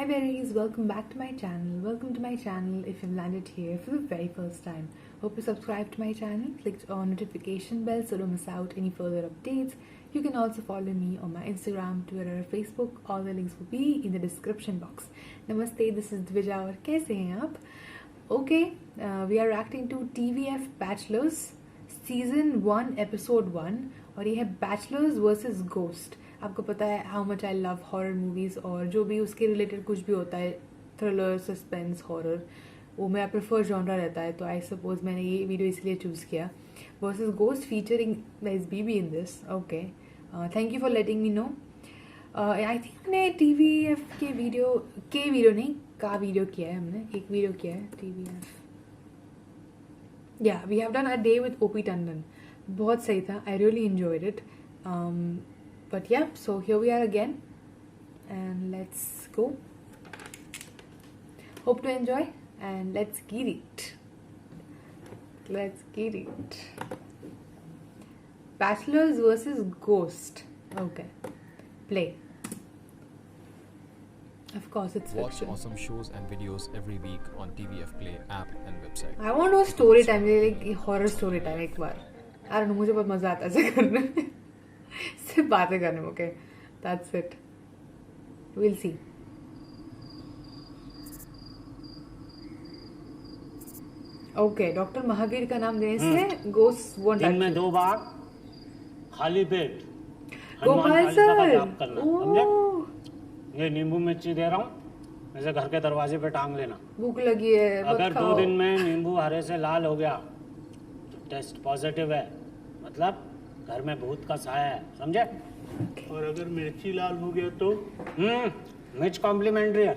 Hi berries, welcome back to my channel. Welcome to my channel if you've landed here for the very first time. Hope you subscribe to my channel, clicked on notification bell so don't miss out any further updates. You can also follow me on my Instagram, Twitter, Facebook. All the links will be in the description box. Namaste, this is Dvija और कैसे हैं आप? Okay, we are reacting to TVF Bachelors Season 1 Episode 1 और ये है Bachelors vs Ghost. आपको पता है how much I love horror movies और जो भी उसके रिलेटेड कुछ भी होता है थ्रिलर सस्पेंस हॉरर वो मेरा प्रेफर जॉनरा रहता है. तो आई सपोज मैंने ये वीडियो इसलिए चूज़ किया. Versus ghost featuring S BB in this. Okay, thank you for letting me know. I think हमने TVF के वीडियो नहीं का वीडियो किया है. हमने एक वीडियो किया है TVF. या we have done a day with OP Tandon. बहुत सही था. I really enjoyed it. But yeah, so here we are again and let's go. Hope to enjoy and let's get it. Bachelors versus Ghost. Okay, play. Of course it's Watch fiction. awesome shows and videos every week on TVF Play app and website. I want to do a story time, like horror story time एक बार. I don't know, मुझे बहुत मजा आता है ऐसे करने में. सिर्फ बातें करने में. Okay, that's it. We'll see. Okay, doctor Mahavir का नाम देने से गोस्ट वोंट दिन में 2 बार खाली पेट गोपाल हनुमान चालीसा का सर. जाप करना, समझे? ये नींबू मिर्ची दे रहा हूँ, ऐसे घर के दरवाजे पे टांग लेना. भूख लगी है. अगर 2 दिन में नींबू हरे से लाल हो गया तो टेस्ट पॉजिटिव है, मतलब घर में भूत का साया है, समझे? और अगर मिर्ची लाल हो गया तो मिर्च कॉम्प्लीमेंट्री है.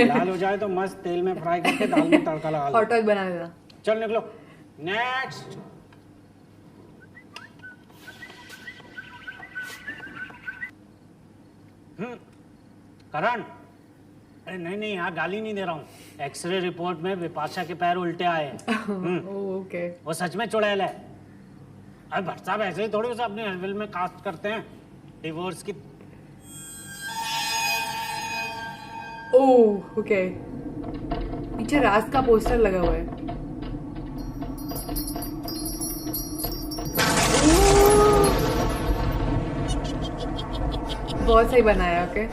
लाल हो जाए तो मस्त तेल में फ्राई करके दाल में तड़का लगा लो. हॉट डॉग बना देना. चल निकलो. नेक्स्ट. करण, अरे नहीं यहाँ गाली नहीं दे रहा हूँ. एक्सरे रिपोर्ट में विपाशा के पैर उल्टे आए हैं. ओके. वो सच में चुड़ैल है. अरे भट्ट साहब ऐसे ही थोड़ी उसे अपनी फिल्म में कास्ट करते हैं. डिवोर्स की. Oh okay. पीछे राज का पोस्टर लगा हुआ है. बहुत सही बनाया. ओके,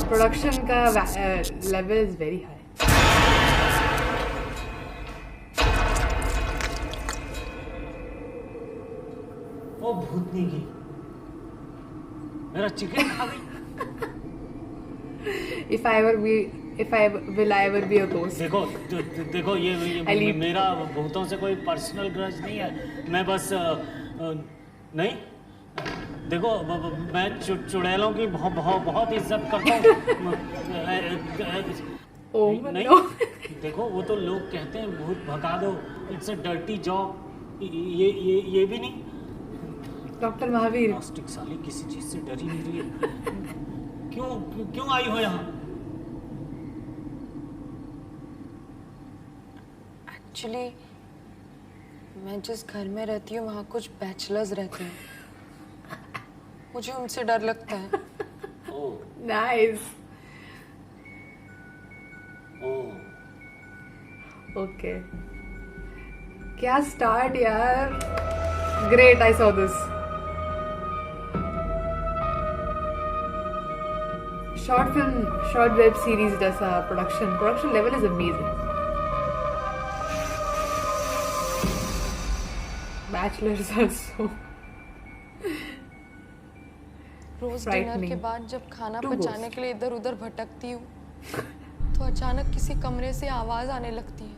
प्रोडक्शन का लेवल इज वेरी हाई. ओ भूतनी की मेरा चिकन खा गई. If I will I ever be a ghost? देखो I ये leave. मेरा भूतों से कोई पर्सनल ग्रज नहीं है. मैं बस नहीं देखो मैं चुड़ैलों की बहुत इज्जत करता हूँ. Oh नहीं no. देखो वो तो लोग कहते हैं भूत भगा दो, इट्स अ डर्टी जॉब. ये भी नहीं. डॉक्टर महावीर. प्लास्टिक साली किसी चीज से डरी नहीं रही है. क्यों आई हो यहाँ? एक्चुअली मैं जिस घर में रहती हूँ वहाँ कुछ बैचलर्स रहते हैं. मुझे उनसे डर लगता है. Oh nice. ओह ओके, क्या स्टार्ट यार. Great, I saw this. Short film, short web series जैसा production level is amazing. Bachelors are so rose Frightening. Dinner के बाद जब खाना Too पचाने gross. के लिए इधर उधर भटकती हूँ तो अचानक किसी कमरे से आवाज आने लगती है.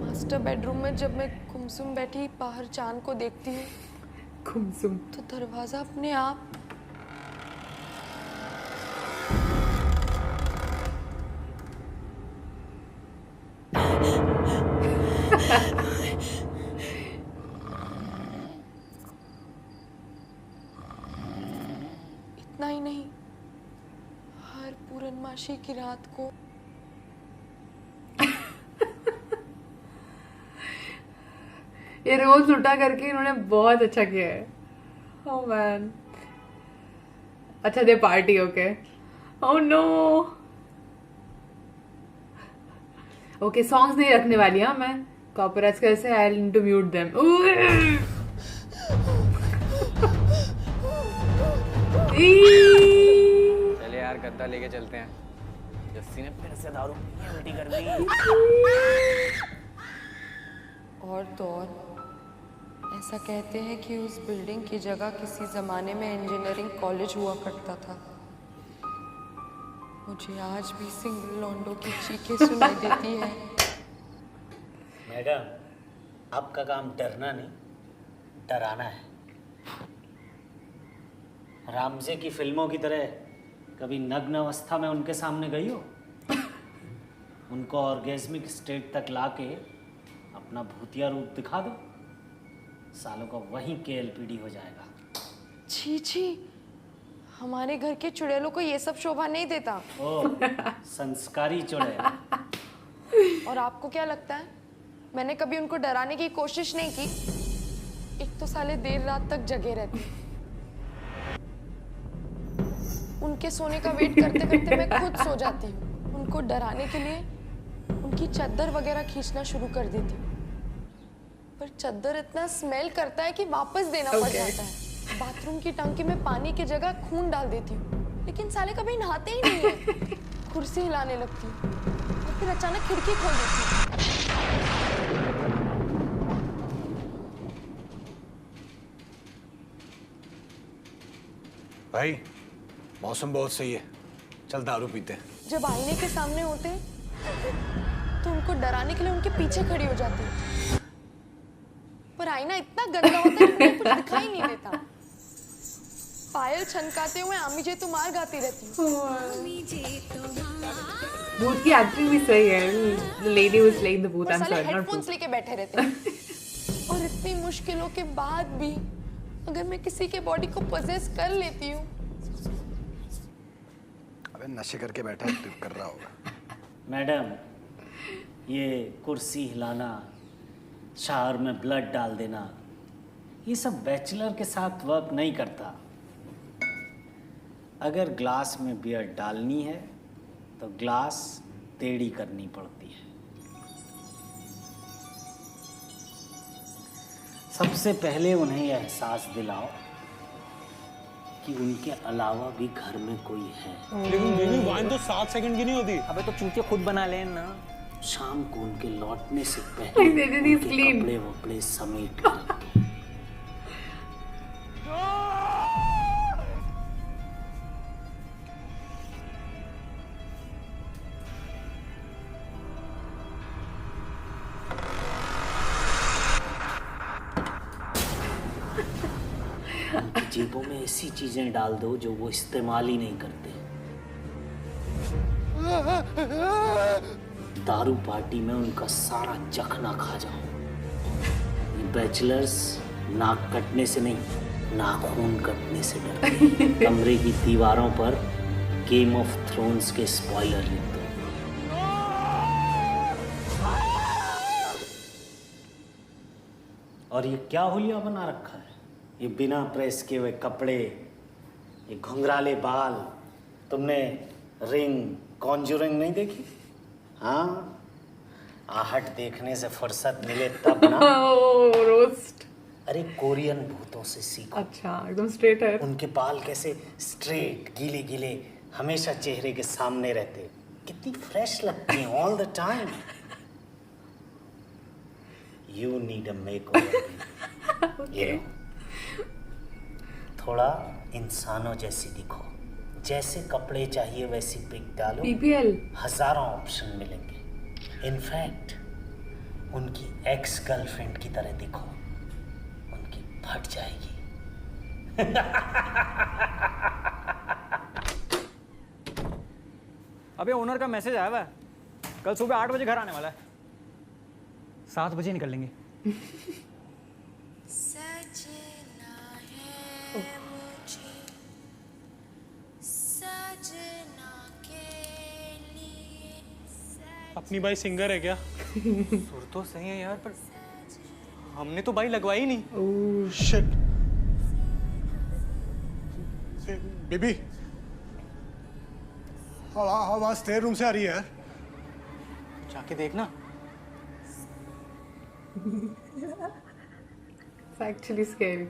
मास्टर बेडरूम में जब मैं गुमसुम बैठी बाहर चांद को देखती हूँ गुमसुम. तो दरवाजा अपने आप नहीं, हर पूर्णमासी की रात को। ये रोज उल्टा करके इन्होंने बहुत अच्छा किया है। Oh man. अच्छा दे party okay. Oh no. Okay songs नहीं रखने वाली हाँ मैं। कॉपीराइट कैसे I need to mute them. चले यार गद्दा लेके चलते हैं। जस्सी ने फिर से दारू पी के उल्टी कर दी। और तो और ऐसा कहते हैं कि उस बिल्डिंग की जगह किसी जमाने में इंजीनियरिंग कॉलेज हुआ करता था। मुझे आज भी सिंगल लॉन्डो की चीखें सुनाई देती है। मैडम, आपका काम डरना नहीं, डराना है। रामजे की फिल्मों की तरह कभी नग्न अवस्था में उनके सामने गई हो? उनको ऑर्गेज्मिक स्टेट तक लाके अपना भूतिया रूप दिखा दो, सालों का वहीं KLPD हो जाएगा। छी छी, हमारे घर के चुड़ैलों को ये सब शोभा नहीं देता। ओ, संस्कारी चुड़ैल। और आपको क्या लगता है मैंने कभी उनको डराने की कोशिश नहीं की? एक तो साले देर रात तक जगे रहते हैं। उनके सोने का वेट करते करते मैं खुद सो जाती हूँ। उनको डराने के लिए उनकी चादर वगैरह खींचना शुरू कर देती हूँ, पर चादर इतना स्मेल करता है कि वापस देना पड़ जाता है। बाथरूम की टंकी में पानी की जगह खून डाल देती हूँ, लेकिन साले कभी नहाते ही नहीं है। कुर्सी हिलाने लगती हूँ और फिर अचानक खिड़की खोल देती हूँ। भाई मौसम बहुत सही है, चल दारू पीते हैं। जब आईने के सामने होते तो उनको डराने के लिए उनके पीछे खड़ी हो जाती, पर आईना इतना गंदा होता है कि कुछ दिखाई नहीं देता। पायल छनकाते हुए आमी जे तो मार गाती रहती हूँ। भूत की एक्टिंग भी सही है। The lady who was playing the booth, I'm साले sorry, not हेडफोन्स भूत। लेके बैठे रहते हैं। और इतनी मुश्किलों के बाद भी अगर मैं किसी के बॉडी को पोजेस कर लेती हूँ। अबे नशे करके बैठा है, ट्रिप कर रहा होगा। मैडम, ये कुर्सी हिलाना, शावर में ब्लड डाल देना, ये सब बैचलर के साथ वर्क नहीं करता। अगर ग्लास में बियर डालनी है तो ग्लास टेढ़ी करनी पड़ती है। सबसे पहले उन्हें यह एहसास दिलाओ कि उनके अलावा भी घर में कोई है। लेकिन बीवी वाइन तो 7 सेकंड की नहीं होती। अबे तो चूतिया खुद बना ले ना। शाम को उनके लौटने से They पहले did his उनके clean. कपड़े वपड़े समेट के रख दो। उनकी जेबों में ऐसी चीजें डाल दो जो वो इस्तेमाल ही नहीं करते। दारू पार्टी में उनका सारा चखना खा जाओ। ये बैचलर्स नाक कटने से नहीं, नाखून कटने से डरते हैं। कमरे की दीवारों पर गेम ऑफ थ्रोन्स के स्पॉइलर लिख दो। और ये क्या हुलिया बना रखा है? ये बिना प्रेस किए हुए कपड़े, ये घुंघराले बाल। तुमने रिंग कॉन्जूरिंग नहीं देखी? हाँ, आहट देखने से फुर्सत मिले तब ना। रोस्ट। अरे कोरियन भूतों से सीखो। अच्छा एकदम स्ट्रेट है। उनके बाल कैसे स्ट्रेट गीले गीले हमेशा चेहरे के सामने रहते, कितनी फ्रेश लगती हैं all the time. You need a makeover. ये थोड़ा इंसानों जैसी दिखो, जैसे कपड़े चाहिए वैसी पिक डालो। PPL। हजारों ऑप्शन मिलेंगे। इनफैक्ट उनकी एक्स गर्लफ्रेंड की तरह दिखो, उनकी फट जाएगी। अबे ओनर का मैसेज आया हुआ है, कल सुबह 8 बजे घर आने वाला है। 7 बजे निकलेंगे। अपनी बाई सिंगर है क्या? सुर तो सही है यार, पर हमने तो बाई लगवाई नहीं। शिट। बेबी, आवाज तेरे रूम से आ रही है यार। जाके देखना। It's actually scary.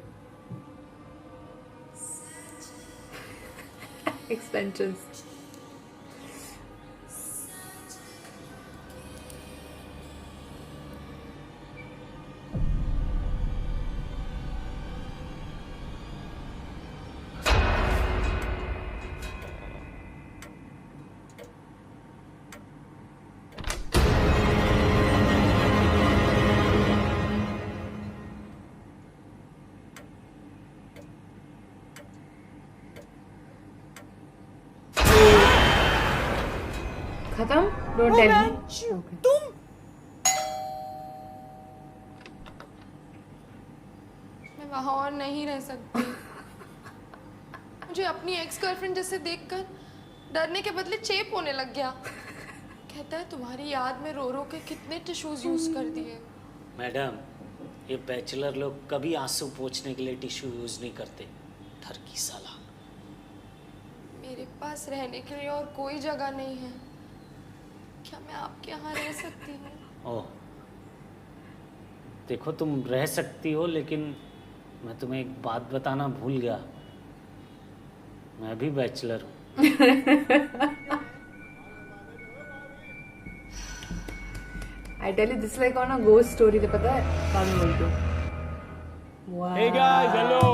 Extensions. खत्म? Don't tell me. Okay. मैं वहां और नहीं रह सकती। मुझे अपनी एक्स गर्लफ्रेंड जैसे देखकर डरने के बदले चेप होने लग गया। कहता है तुम्हारी याद में रो रो के कितने टिश्यूज यूज कर दिए। मैडम, ये बैचलर लोग कभी आंसू पोंछने के लिए टिश्यू यूज नहीं करते। ठर की साला। मेरे पास रहने के लिए और कोई जगह नहीं है। क्या मैं आपके यहाँ रह सकती हूँ? ओह, देखो तुम रह सकती हो, लेकिन मैं तुम्हें एक बात बताना भूल गया। मैं भी बैचलर हूँ। I tell you, this is like on a ghost story. तो पता है? बाद में बोलती हूँ. Wow. Hey guys, hello.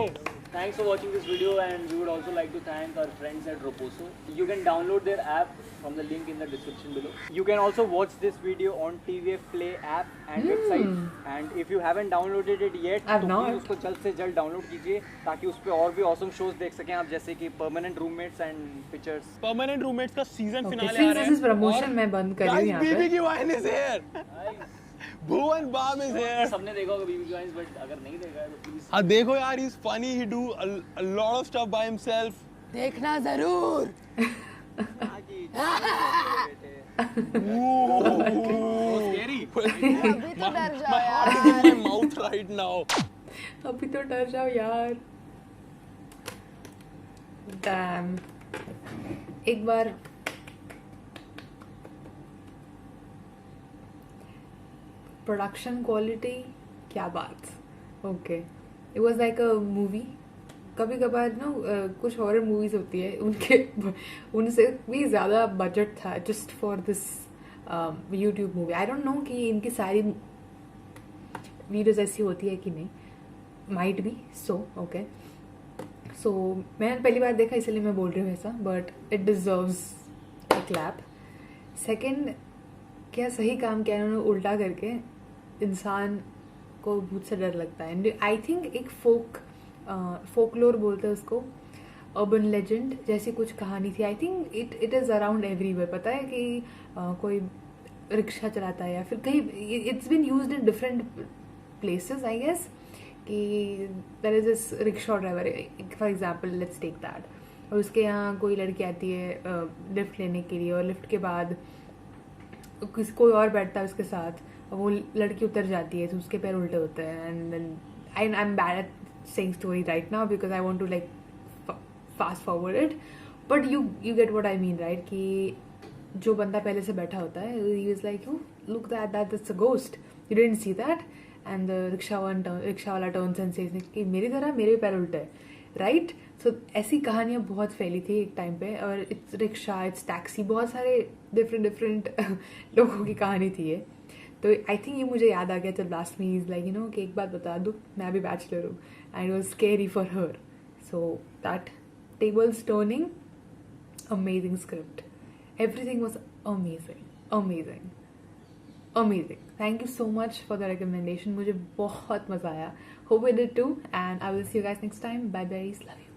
Thanks for watching this video, and we would also like to thank our friends at Roposo. You can download their app from the link in the description below. You can also watch this video on TVF Play app and website. And if you haven't downloaded it yet, I've तो not. please उसको जल्द से जल्द download कीजिए ताकि उस पे और भी awesome shows देख सकें आप, जैसे कि permanent roommates and pictures. Permanent roommates का सीजन Okay, फिनाले आ since रहा this is है। promotion, मैं बंद कर रही हूँ यहाँ बीबी पे. की vine is here. Bhuvan Bam is here. सबने देखा होगा बीबी गाइस, बट अगर नहीं देखा है तो प्लीज हाँ देखो यार, he is funny, he do a lot of stuff by himself. देखना जरूर। स्कैरी। अभी तो डर जाओ My heart is यार। in my mouth right now. अभी तो डर जाओ यार. Damn. एक बार प्रोडक्शन क्वालिटी, क्या बात. Okay, it was like a movie. कभी कभार ना कुछ हॉरर मूवीज होती है, उनसे भी ज़्यादा बजट था just for this YouTube movie. I don't know कि इनकी सारी वीडियोस ऐसी होती है कि नहीं. Might be so. ओके, सो मैंने पहली बार देखा इसलिए मैं बोल रही हूँ ऐसा, but it deserves a clap. Second, क्या सही काम किया इन्होंने उल्टा करके. इंसान को भूत से डर लगता है. एंड आई थिंक एक फोकलोर बोलते हैं उसको, अर्बन लेजेंड जैसी कुछ कहानी थी. I think it is around everywhere. पता है कि कोई रिक्शा चलाता है या फिर कहीं, it's been used in different places I guess, कि there is this rickshaw driver for example, let's take that. और उसके यहाँ कोई लड़की आती है लिफ्ट लेने के लिए, और लिफ्ट के बाद कोई और बैठता है उसके साथ, और वो लड़की उतर जाती है तो उसके पैर उल्टे होते हैं. And then I am bad at saying story right now because I want to like fast forward it, but you get what I mean right. कि जो बंदा पहले से बैठा होता है, he is like, you look that's a ghost, you didn't see that. And the rickshaw वाला turns and says कि मेरी तरह मेरे पैर उल्टे हैं, राइट. सो ऐसी कहानियाँ बहुत फैली थी एक टाइम पे. और इट्स रिक्शा, इट्स टैक्सी, बहुत सारे डिफरेंट लोगों की कहानी थी ये. तो आई थिंक ये मुझे याद आ गया जब लास्ट में इज लाइक, यू नो, कि एक बात बता दूँ, मैं भी बैचलर हूँ and it was scary for her. So that tables turning, amazing script, everything was amazing. Thank you so much for the recommendation. मुझे बहुत मजा आया. Hope you did too, and I will see you guys next time. Bye bye, love you.